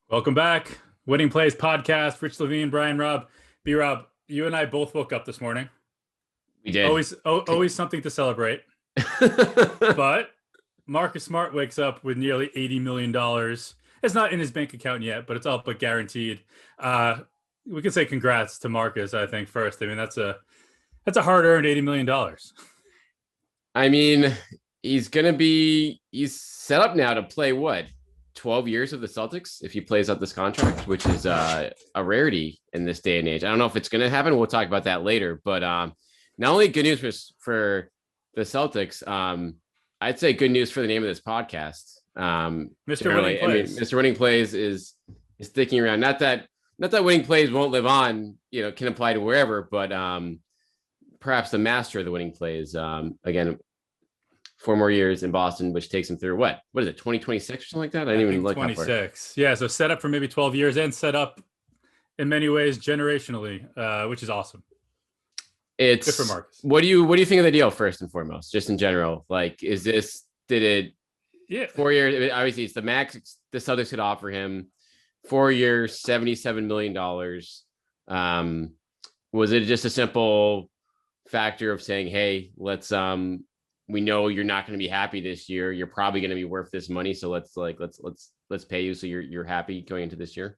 Welcome back. Winning Plays podcast. Rich Levine, Brian, Robb. B-Rob, you and I both woke up this morning. We did. Always something to celebrate. But Marcus Smart wakes up with nearly $80 million. It's not in his bank account yet, but it's all but guaranteed. We can say congrats to Marcus, I think, first. I mean, that's a hard-earned $80 million. I mean, he's set up now to play what? 12 years of the Celtics if he plays out this contract, which is a rarity in this day and age. I don't know if it's going to happen. We'll talk about that later. But not only good news for the Celtics, I'd say good news for the name of this podcast. Mr. Winning Plays. Mr. Winning Plays is sticking around. Not that Winning Plays won't live on, can apply to wherever, but perhaps the master of the Winning Plays, again, 4 more years in Boston, which takes him through what is it, 2026 or something like that? I didn't even look 26. Yeah, so set up for maybe 12 years and set up in many ways generationally, which is awesome. It's good for Marcus. What do you think of the deal first and foremost, just in general? Like, did it 4 years? Obviously, it's the max the Celtics could offer him. 4 years, $77 million. Was it just a simple factor of saying, hey, let's we know you're not going to be happy this year. You're probably going to be worth this money. So let's pay you so you're happy going into this year.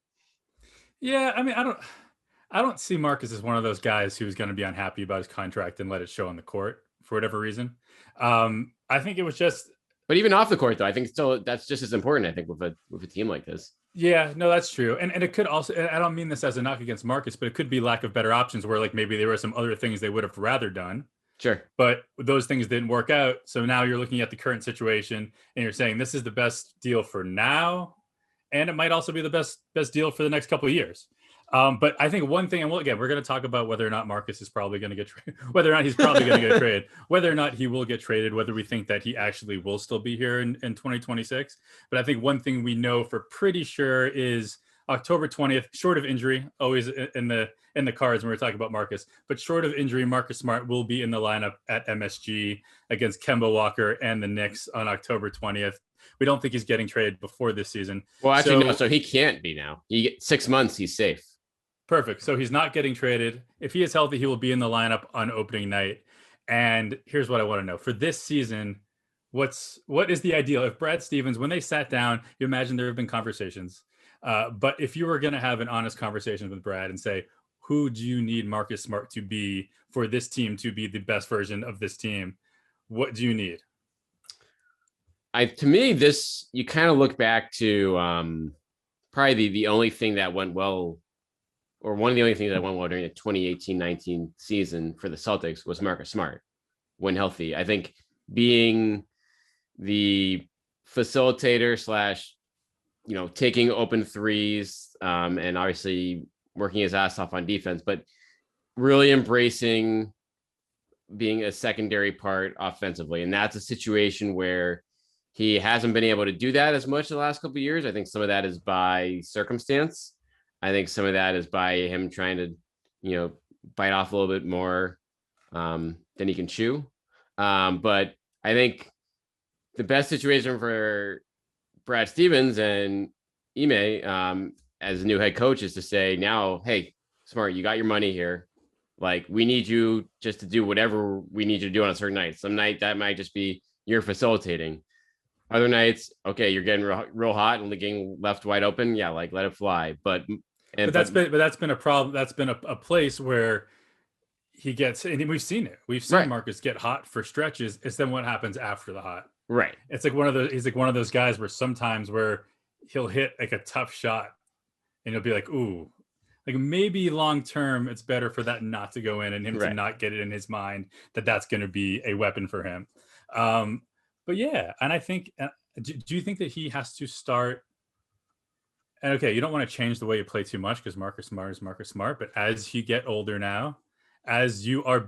Yeah. I mean, I don't see Marcus as one of those guys who's going to be unhappy about his contract and let it show on the court for whatever reason. I think it was just, but even off the court though, I think still that's just as important, I think, with a team like this. Yeah, no, that's true. And it could also, I don't mean this as a knock against Marcus, but it could be lack of better options where like maybe there were some other things they would have rather done. Sure. But those things didn't work out. So now you're looking at the current situation and you're saying this is the best deal for now. And it might also be the best deal for the next couple of years. But I think one thing, and we're going to talk about whether or not Marcus is probably going to get traded, whether or not he's probably going to get traded, whether or not he will get traded, whether we think that he actually will still be here in 2026. But I think one thing we know for pretty sure is October 20th, short of injury, always in the cards when we're talking about Marcus, but short of injury, Marcus Smart will be in the lineup at MSG against Kemba Walker and the Knicks on October 20th. We don't think he's getting traded before this season. Well, actually, no. So he can't be now. He get 6 months. He's safe. Perfect. So he's not getting traded. If he is healthy, he will be in the lineup on opening night. And here's what I want to know for this season. What is the ideal? If Brad Stevens, when they sat down, you imagine there have been conversations. But if you were going to have an honest conversation with Brad and say, who do you need Marcus Smart to be for this team to be the best version of this team? What do you need? To me, this, you kind of look back to probably the only thing that went well, or one of the only things that went well during the 2018-19 season for the Celtics was Marcus Smart when healthy. I think being the facilitator / taking open threes and obviously working his ass off on defense, but really embracing being a secondary part offensively. And that's a situation where he hasn't been able to do that as much the last couple of years. I think some of that is by circumstance. I think some of that is by him trying to, bite off a little bit more than he can chew. But I think the best situation for Brad Stevens and Ime as a new head coach is to say now, hey, Smart, you got your money here. Like, we need you just to do whatever we need you to do on a certain night. Some night that might just be you're facilitating. Other nights, okay, you're getting real hot and getting left wide open. Yeah, like, let it fly. But that's been a problem. That's been a place where he gets, and we've seen it. We've seen right. Marcus get hot for stretches. It's then what happens after the hot. Right. It's like he's like one of those guys where sometimes where he'll hit like a tough shot and he'll be like, ooh, like maybe long term it's better for that not to go in and him right. to not get it in his mind that that's going to be a weapon for him. But yeah, and I think, do you think that he has to start? And okay, you don't want to change the way you play too much because Marcus Smart is Marcus Smart. But as you get older now, as you are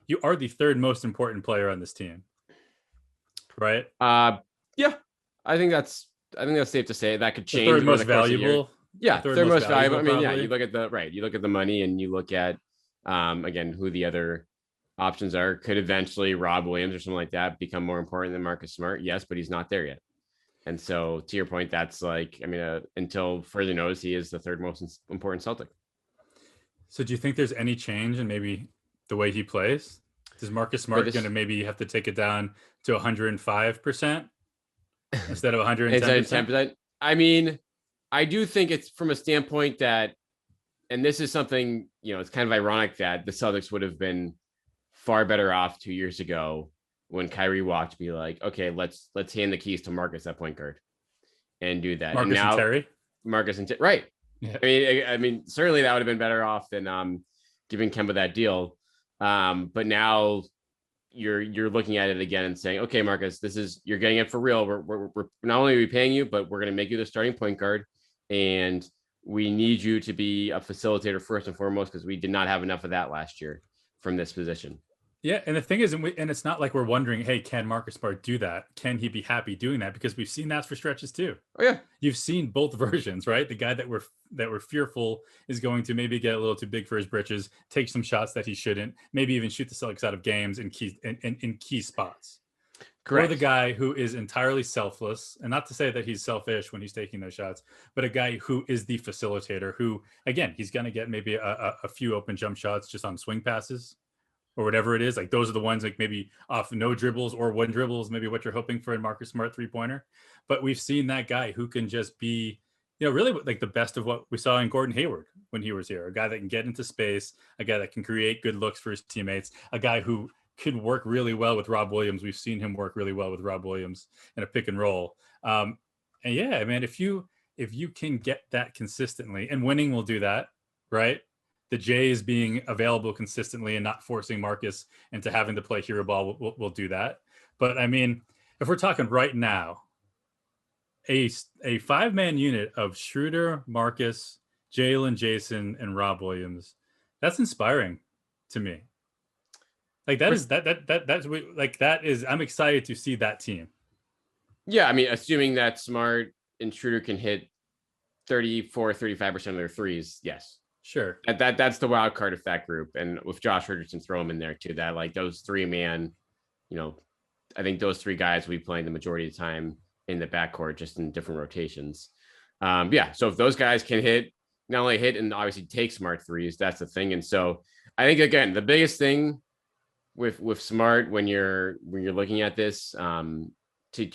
you are the third most important player on this team, right? Yeah, I think that's safe to say. That could change. The third most valuable. Yeah, third most valuable. I mean, probably. Yeah, you look at the money, and you look at again who the other options are. Could eventually Rob Williams or something like that become more important than Marcus Smart? Yes, but he's not there yet. And so, to your point, that's like, I mean, until further notice, he is the third most important Celtic. So do you think there's any change in maybe the way he plays? Is Marcus Smart going to maybe have to take it down to 105% instead of 110%? Instead of 10%? I mean, I do think it's from a standpoint that, and this is something, it's kind of ironic that the Celtics would have been far better off 2 years ago when Kyrie walked to be like, okay, let's hand the keys to Marcus at point guard and do that. Marcus and Terry? Marcus and right. Yeah. I mean, certainly that would have been better off than giving Kemba that deal. But now you're looking at it again and saying, okay, Marcus, you're getting it for real. We're not only are we paying you, but we're going to make you the starting point guard, and we need you to be a facilitator first and foremost, because we did not have enough of that last year from this position. Yeah, and the thing is, and it's not like we're wondering, hey, can Marcus Smart do that? Can he be happy doing that? Because we've seen that for stretches too. Oh yeah, you've seen both versions, right? The guy that we're fearful is going to maybe get a little too big for his britches, take some shots that he shouldn't, maybe even shoot the Celtics out of games in key spots. Correct. Or the guy who is entirely selfless, and not to say that he's selfish when he's taking those shots, but a guy who is the facilitator. Who, again, he's going to get maybe a few open jump shots just on swing passes, or whatever it is. Like those are the ones like maybe off no dribbles or one dribbles, maybe what you're hoping for in Marcus Smart 3-pointer. But we've seen that guy who can just be, really like the best of what we saw in Gordon Hayward when he was here. A guy that can get into space, a guy that can create good looks for his teammates, a guy who could work really well with Rob Williams. We've seen him work really well with Rob Williams in a pick and roll. And yeah, man, if you can get that consistently, and winning will do that, right? The Jays being available consistently and not forcing Marcus into having to play hero ball will do that. But I mean, if we're talking right now, a 5-man unit of Schroeder, Marcus, Jalen, Jason, and Rob Williams, that's inspiring to me. Like that's I'm excited to see that team. Yeah, I mean, assuming that Smart and Schroeder can hit 34-35% of their threes, yes. Sure. That's the wild card of that group. And with Josh Richardson, throw him in there too. That like those 3-man, I think those 3 guys will be playing the majority of the time in the backcourt, just in different rotations. Yeah. So if those guys can not only hit and obviously take Smart threes, that's the thing. And so I think, again, the biggest thing with Smart when you're looking at this, to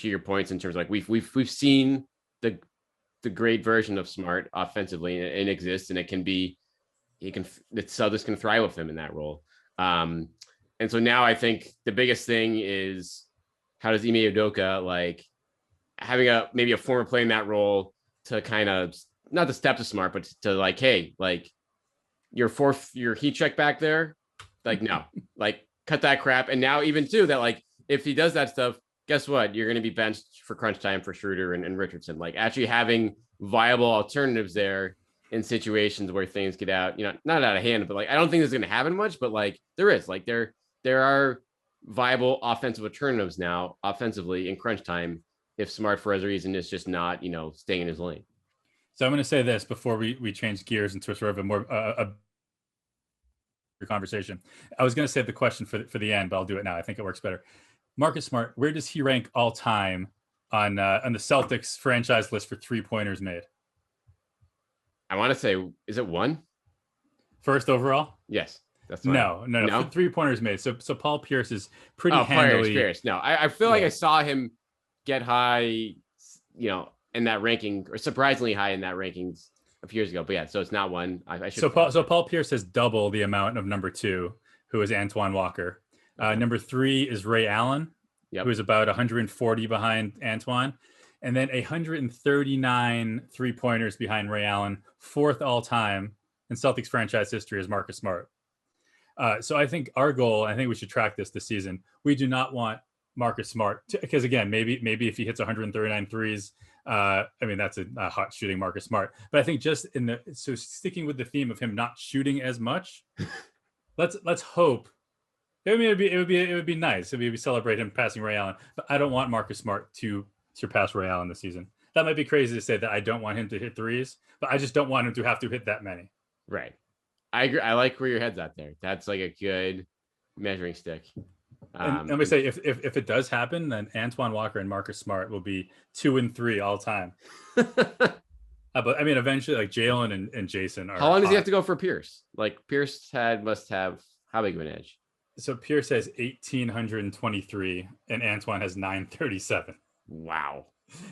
your points in terms of like we've seen the great version of Smart offensively, and it exists, and the Celtics can thrive with him in that role. And so now I think the biggest thing is, how does Ime Udoka, like having maybe a former player in that role, to kind of not to step to Smart, but to like, hey, like your heat check back there, like no, like cut that crap. And now even too that like if he does that stuff, guess what? You're going to be benched for crunch time for Schroeder and Richardson. Like actually having viable alternatives there in situations where things get out, not out of hand, but like I don't think this is going to happen much, but like there is, like there are viable offensive alternatives now offensively in crunch time if Smart for a reason is just not, staying in his lane. So I'm going to say this before we change gears and switch over more a conversation. I was going to save the question for the end, but I'll do it now. I think it works better. Marcus Smart, where does he rank all time on the Celtics franchise list for 3-pointers made? I want to say, is it 1? First overall? Yes. That's no. For 3-pointers made. So Paul Pierce is pretty handily. Pierce. No, I feel like I saw him get high, in that ranking, or surprisingly high in that rankings a few years ago. But yeah, so it's not 1. I should. So Paul Pierce has double the amount of number 2, who is Antoine Walker. Number 3 is Ray Allen, who is about 140 behind Antoine. And then 139 3-pointers behind Ray Allen. 4th all time in Celtics franchise history is Marcus Smart. So I think our goal, I think we should track this season. We do not want Marcus Smart because again, maybe if he hits 139 threes, that's a hot shooting Marcus Smart. But I think just so sticking with the theme of him not shooting as much, let's hope. I mean, it would be nice if we celebrate him passing Ray Allen, but I don't want Marcus Smart to surpass Ray Allen this season. That might be crazy to say that I don't want him to hit threes, but I just don't want him to have to hit that many. Right. I agree. I like where your head's at there. That's like a good measuring stick. And let me say, if it does happen, then Antoine Walker and Marcus Smart will be 2 and 3 all time. But I mean, eventually, like Jalen and Jason are. How long does he have to go for Pierce? Like Pierce must have how big of an edge? So Pierce has 1,823 and Antoine has 937. Wow.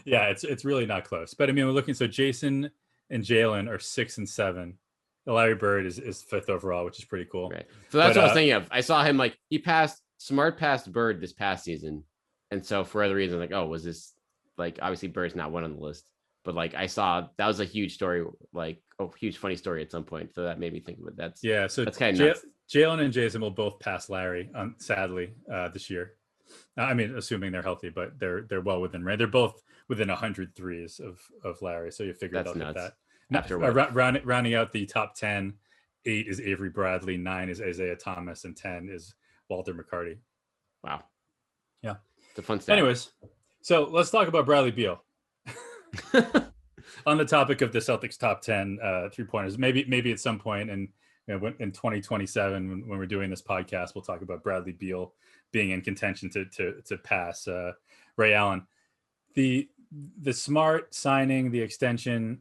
Yeah, it's really not close. But I mean, we're looking. So Jason and Jalen are 6 and 7. Larry Bird is 5th overall, which is pretty cool. Right. So that's what I was thinking of. I saw him like Smart passed Bird this past season, and so for other reasons, like, oh, was this like obviously Bird's not one on the list, but like I saw that was a huge story, like a huge funny story at some point. So that made me think of it. So that's kind of nuts. Jalen and Jason will both pass Larry, sadly, this year. I mean, assuming they're healthy, but they're well within range. They're both within 100 threes of Larry, so you figure they'll get that. After rounding out the top 10, 8 is Avery Bradley, 9 is Isaiah Thomas, and 10 is Walter McCarty. Wow. Yeah. It's a fun stat. Anyways, so let's talk about Bradley Beal. On the topic of the Celtics top 10 3-pointers, maybe at some point, and in 2027 when we're doing this podcast, we'll talk about Bradley Beal being in contention to pass Ray Allen. The Smart signing, the extension,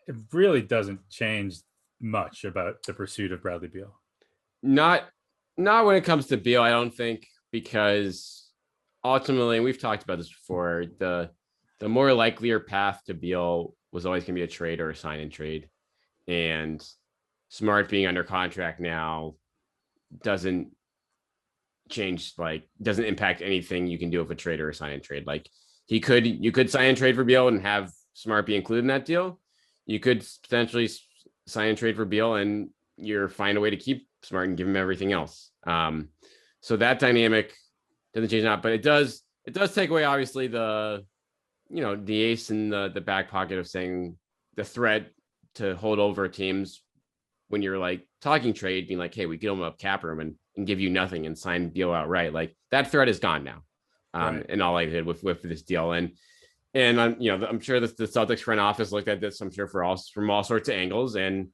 it really doesn't change much about the pursuit of Bradley Beal. Not when it comes to Beal, I don't think, because ultimately, and we've talked about this before, the more likelier path to Beal was always going to be a trade or a sign and trade. And Smart being under contract now doesn't impact anything you can do with a trade or a sign and trade. Like you could sign and trade for Beal and have Smart be included in that deal. You could potentially sign and trade for Beal and you're find a way to keep Smart and give him everything else. So that dynamic doesn't change that, but it does take away obviously the ace in the back pocket of saying the threat to hold over teams when you're like talking trade, being like, hey, we get him up cap room and give you nothing and sign Beal outright. Like that threat is gone now. Right. In all likelihood with this deal. And I'm sure that the Celtics front office looked at this, I'm sure from all sorts of angles and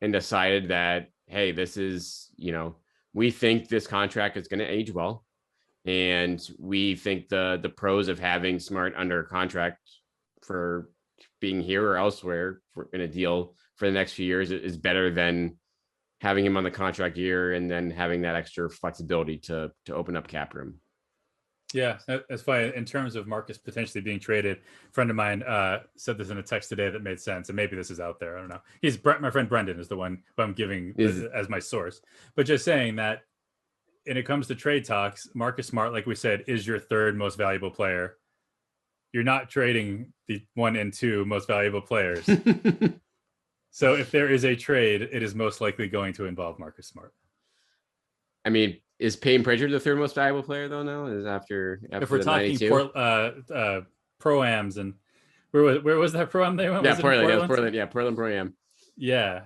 decided that, hey, this is, we think this contract is going to age well. And we think the pros of having Smart under contract for being here or elsewhere in a deal for the next few years is better than having him on the contract year and then having that extra flexibility to open up cap room. Yeah, that's fine. In terms of Marcus potentially being traded, a friend of mine said this in a text today that made sense, and maybe this is out there. I don't know. My friend Brendan is the one who I'm giving as my source. But just saying that when it comes to trade talks, Marcus Smart, like we said, is your third most valuable player. You're not trading the 1 and 2 most valuable players. So if there is a trade, it is most likely going to involve Marcus Smart. I mean, is Peyton Pritchard the third most valuable player though? Now is after if we're talking pro-ams and where was that pro-am they went? Yeah, Portland. Yeah, Portland pro-am. Yeah,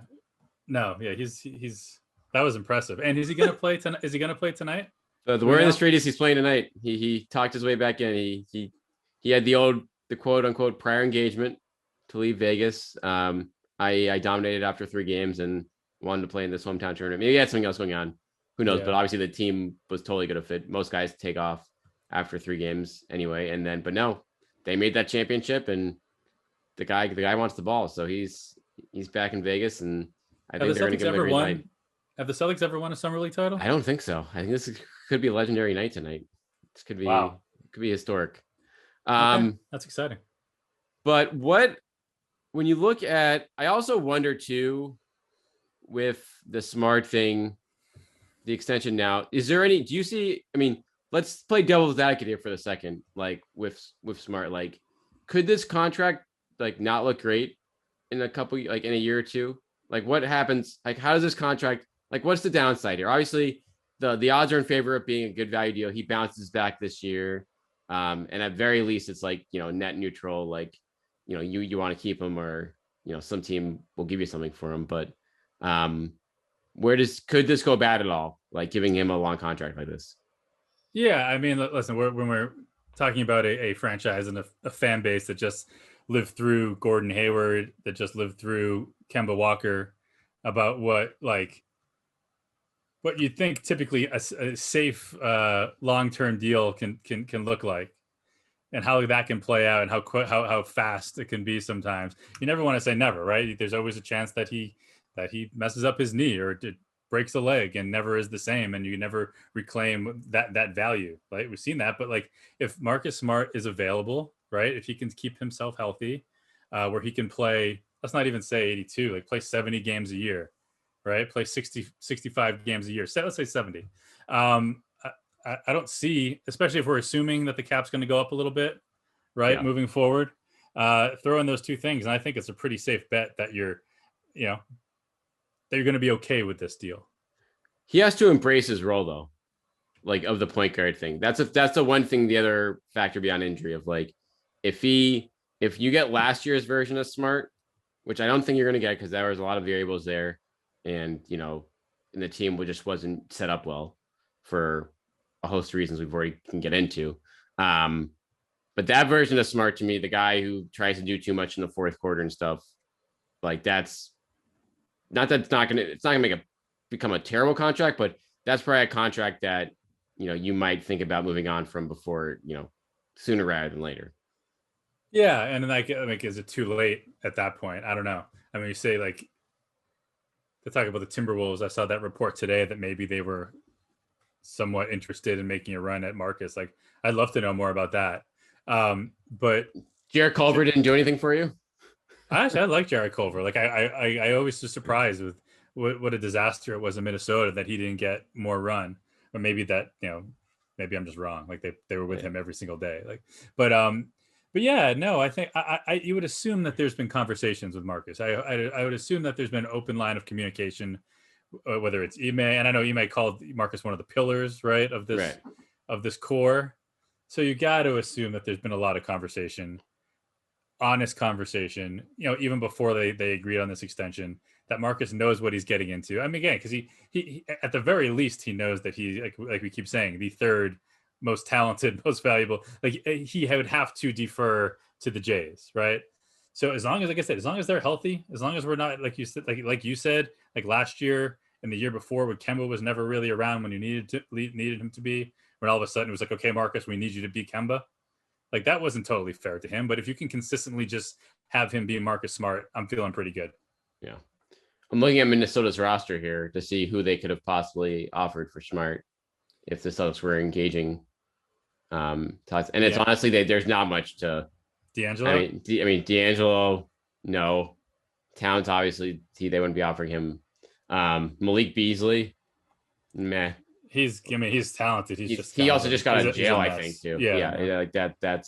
no, yeah, he's that was impressive. And is he going to play tonight? Is he going to play tonight? The word in the street is he's playing tonight. He talked his way back in. He had the quote unquote prior engagement to leave Vegas. I dominated after 3 games and wanted to play in this hometown tournament. Maybe he had something else going on. Who knows? Yeah. But obviously the team was totally going to fit. Most guys take off after 3 games anyway. But no, they made that championship and the guy wants the ball. So he's back in Vegas and I think they're going to give him a green light. Have the Celtics ever won a summer league title? I don't think so. I think this could be a legendary night tonight. This could be, could be historic. Okay. That's exciting. But when you look at, I also wonder too, with the Smart thing, the extension now, do you see, I mean, let's play devil's advocate here for the second, like with Smart, like could this contract like not look great in in a year or two? Like what happens? Like how does this contract, like what's the downside here? Obviously the odds are in favor of being a good value deal. He bounces back this year. And at very least it's like, net neutral, like, you want to keep him or, some team will give you something for him, but could this go bad at all? Like giving him a long contract like this? Yeah. I mean, listen, when we're talking about a franchise and a fan base that just lived through Gordon Hayward, that just lived through Kemba Walker, about what what you think typically a safe long-term deal can look like, and how that can play out, and how fast it can be. Sometimes you never want to say never, right? There's always a chance that he messes up his knee or breaks a leg and never is the same, and you never reclaim that value. Right? We've seen that, but like if Marcus Smart is available, right? If he can keep himself healthy, where he can play, let's not even say 82, like play 70 games a year, right? Play 60, 65 games a year. Let's say 70. I don't see, especially if we're assuming that the cap's going to go up a little bit, right? Yeah. Moving forward, throw in those two things. And I think it's a pretty safe bet that you're going to be okay with this deal. He has to embrace his role though, like of the point guard thing. That's the one thing, the other factor beyond injury of like, if you get last year's version of Smart, which I don't think you're going to get because there was a lot of variables there, and and the team just wasn't set up well for a host of reasons we've already can get into. But that version of Smart, to me, the guy who tries to do too much in the fourth quarter and stuff, like that's not that it's not gonna make become a terrible contract, but that's probably a contract that you might think about moving on from before, sooner rather than later. Yeah, and like is it too late at that point? I don't know. I mean, you say like to talk about the Timberwolves, I saw that report today that maybe they were somewhat interested in making a run at Marcus. Like, I'd love to know more about that. But Jarrett Culver didn't do anything for you? I like Jarrett Culver. Like I always was surprised with what a disaster it was in Minnesota that he didn't get more run. Or maybe that, maybe I'm just wrong. Like they were with him every single day. Like, but yeah, no, I think you would assume that there's been conversations with Marcus. I would assume that there's been an open line of communication, whether it's Ime, and I know Ime called Marcus one of the pillars, right, of this core. So you got to assume that there's been a lot of conversation, honest conversation, even before they agreed on this extension, that Marcus knows what he's getting into. I mean, again, because he at the very least, he knows that he, like we keep saying, the third most talented, most valuable. Like he would have to defer to the Jays, right? So as long as, like I said, as long as they're healthy, as long as we're not, like you said, like last year and the year before, when Kemba was never really around when you needed him to be, when all of a sudden it was like, okay, Marcus, we need you to be Kemba. Like that wasn't totally fair to him. But if you can consistently just have him be Marcus Smart, I'm feeling pretty good. Yeah. I'm looking at Minnesota's roster here to see who they could have possibly offered for Smart if the Celtics were engaging talks. And it's honestly, there's not much to D'Angelo. I mean, D'Angelo, no. Towns, obviously, they wouldn't be offering him. Malik Beasley, meh. He's talented. He also just got out of jail, I think, too. Yeah, like that. That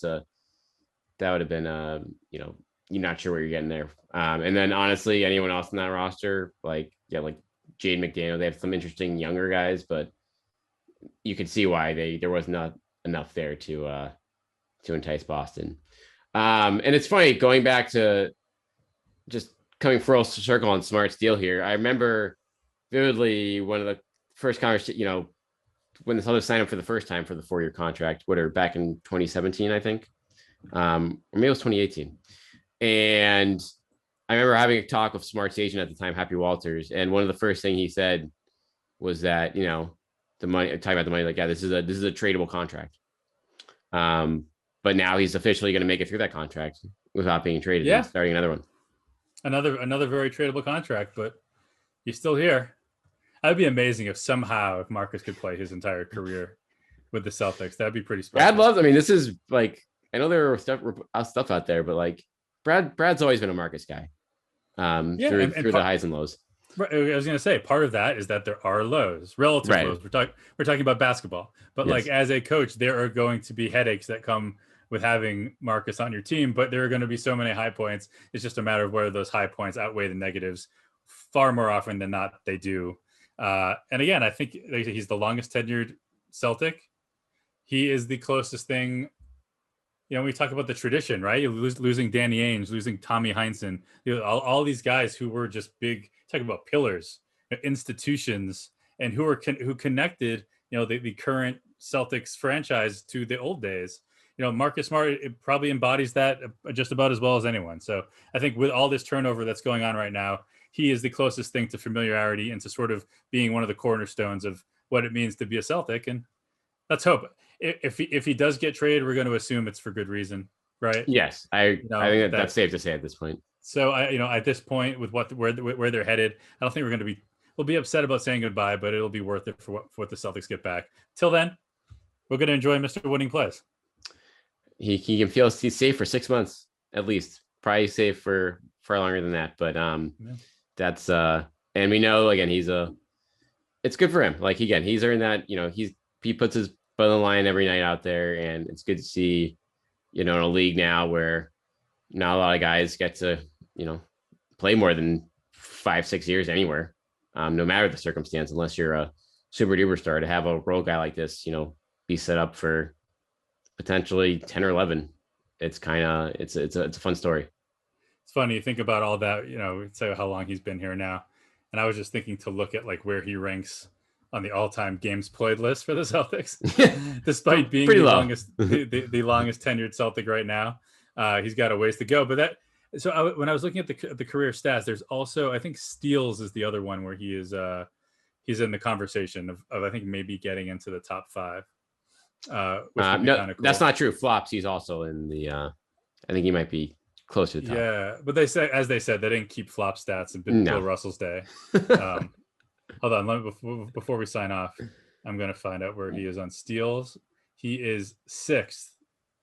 would have been you're not sure what you're getting there. And then honestly, anyone else in that roster, like Jade McDaniel, they have some interesting younger guys, but you can see why there was not enough there to entice Boston. And it's funny going back to just coming full circle on Smart's deal here. I remember vividly one of the first conversations, when the Celtics signed him for the first time for the 4-year contract, back in 2017, I think, or maybe it was 2018. And I remember having a talk with Smart's agent at the time, Happy Walters, and one of the first things he said was that the money, talking about the money, like, yeah, this is a tradable contract. But now he's officially going to make it through that contract without being traded. Yeah, and starting another one. Another very tradable contract, but he's still here. That'd be amazing if Marcus could play his entire career with the Celtics. That'd be pretty special. I mean, this is like, I know there are stuff out there, but like Brad's always been a Marcus guy through the highs and lows. Right, I was going to say, part of that is that there are lows, relative lows. We're talking about basketball, but like as a coach, there are going to be headaches that come with having Marcus on your team, but there are going to be so many high points. It's just a matter of whether those high points outweigh the negatives. Far more often than not, they do. And again, I think he's the longest tenured Celtic. He is the closest thing. We talk about the tradition, right? You're losing Danny Ainge, losing Tommy Heinsohn, all these guys who were just big, talking about pillars, institutions, and who connected, the current Celtics franchise to the old days. Marcus Smart, it probably embodies that just about as well as anyone. So I think with all this turnover that's going on right now, he is the closest thing to familiarity and to sort of being one of the cornerstones of what it means to be a Celtic. And let's hope if he does get traded, we're going to assume it's for good reason, right? Yes, I think that's safe to say at this point. So at this point with where they're headed, I don't think we'll be upset about saying goodbye, but it'll be worth it for what the Celtics get back. Till then, we're going to enjoy Mr. Winning Plays. He can feel he's safe for 6 months at least. Probably safe for far longer than that. But that's and we know again it's good for him. Like again, he's earned that. He puts his butt on the line every night out there, and it's good to see. In a league now where not a lot of guys get to play more than 5-6 years anywhere, no matter the circumstance, unless you're a super duper star. To have a role guy like this, be set up for potentially 10 or 11. It's a fun story. It's funny you think about all that, say how long he's been here now. And I was just thinking to look at like where he ranks on the all-time games played list for the Celtics, despite being the longest tenured Celtic right now. He's got a ways to go, but when I was looking at the career stats, there's also, I think steals is the other one where he is, he's in the conversation of I think maybe getting into the top 5. No, cool. That's not true. Flops, he's also in the. I think he might be close to the top. Yeah, but they said they didn't keep flop stats in Bill Russell's day. Hold on, before we sign off, I'm going to find out where he is on steals. He is 6th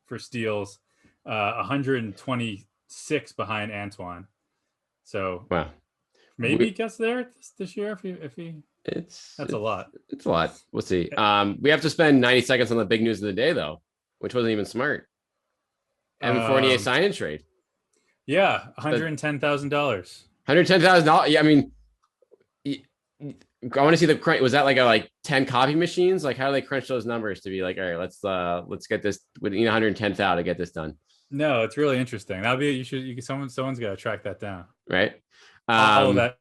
for steals, 126 behind Antoine. So wow, maybe he gets there this year if he. That's a lot. It's a lot. We'll see. We have to spend 90 seconds on the big news of the day, though, which wasn't even smart. Evan Fournier sign and trade. Yeah, $110,000. $110,000. Yeah, I mean, I want to see was that like 10 copy machines? Like, how do they crunch those numbers to be like, all right, let's get this. We need 110,000 to get this done. No, it's really interesting. That'll be someone's got to track that down, right? Follow that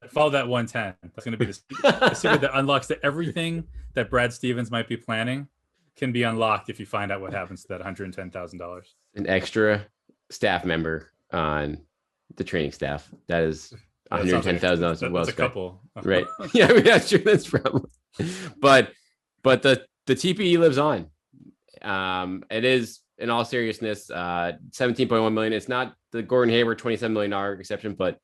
110. That's going to be the secret that unlocks everything that Brad Stevens might be planning can be unlocked if you find out what happens to that $110,000. An extra staff member on the training staff. That is $110,000. That's a couple, right? Yeah, I mean, that's true. That's probably. But the TPE lives on. It is, in all seriousness, $17.1 million. It's not the Gordon Hayward $27 million exception, but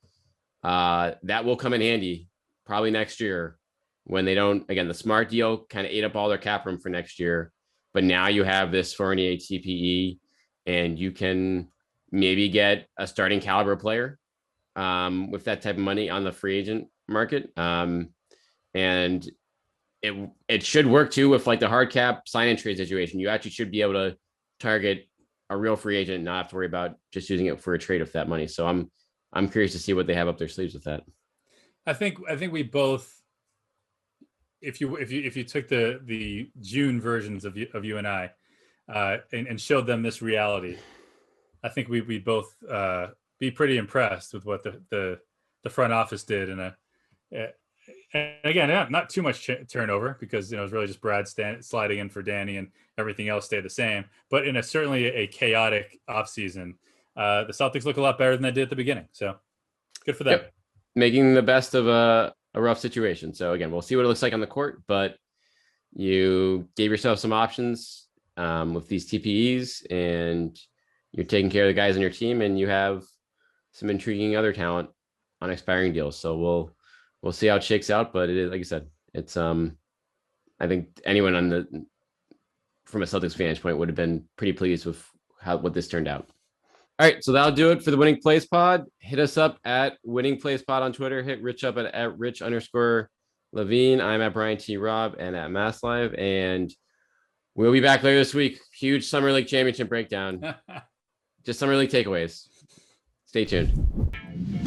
that will come in handy probably next year when they don't. Again, the Smart deal kind of ate up all their cap room for next year, but now you have this Fournier TPE, and you can maybe get a starting caliber player with that type of money on the free agent market. And it should work too with like the hard cap sign and trade situation. You actually should be able to target a real free agent and not have to worry about just using it for a trade with that money. So I'm curious to see what they have up their sleeves with that. I think we both, if you took the June versions of you and I, and showed them this reality, I think we both be pretty impressed with what the front office did. And again, not too much turnover because it was really just Brad sliding in for Danny and everything else stayed the same. But in certainly a chaotic offseason, the Celtics look a lot better than they did at the beginning. So good for them. Yep. Making the best of a rough situation. So again, we'll see what it looks like on the court, but you gave yourself some options with these TPEs, and you're taking care of the guys on your team, and you have some intriguing other talent on expiring deals. So we'll see how it shakes out. But it is, like I said, it's I think anyone from a Celtics vantage point would have been pretty pleased with what this turned out. All right, so that'll do it for the Winning Plays Pod. Hit us up at Winning Plays Pod on Twitter. Hit Rich up at Rich_Levine. I'm at Brian T. Robb and at Mass Live. And we'll be back later this week. Huge Summer League Championship breakdown. Just Summer League takeaways. Stay tuned.